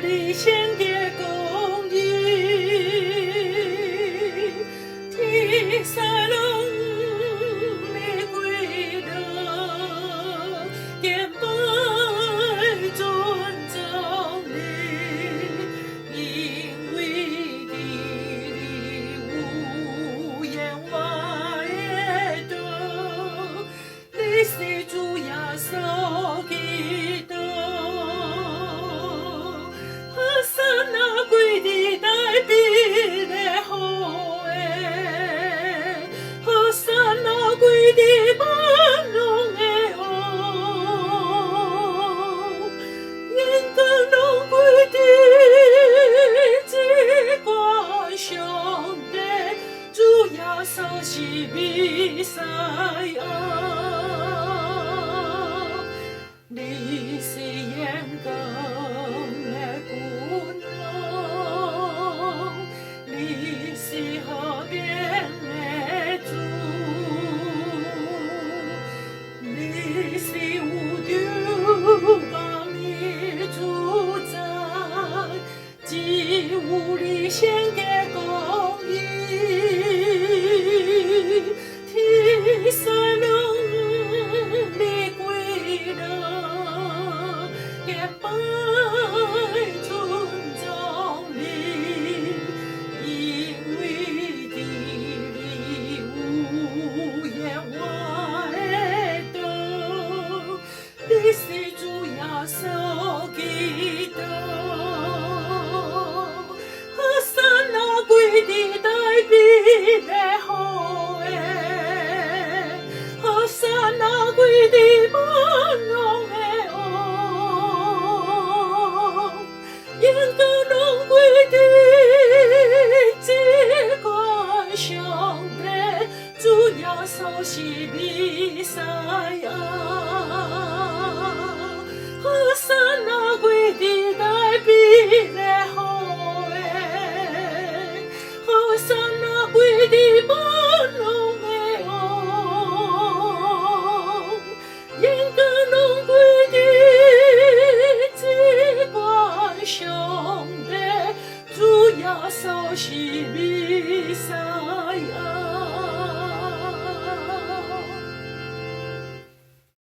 你献给公义，天使拢你归的，敬拜尊重你，因为你有言话的道，你是主耶稣基督。归的代笔的好诶，好山那归的万龙的哦，人间拢归的只管上帝，主耶稣是弥赛亚，你是眼光。你是和平的主，你是无丢把你主宰，只有你献给公义，天使拢你归了，敬拜尊重你。因为你有言话的道，你是主耶稣基督，山那归的代笔的好诶，山那归的万龙的哦，人间拢归的。上帝，主耶稣是弥赛亚，山那归的代笔的好诶，山那归的万龙的哦，人间拢归的只管上帝，主耶稣是弥赛亚。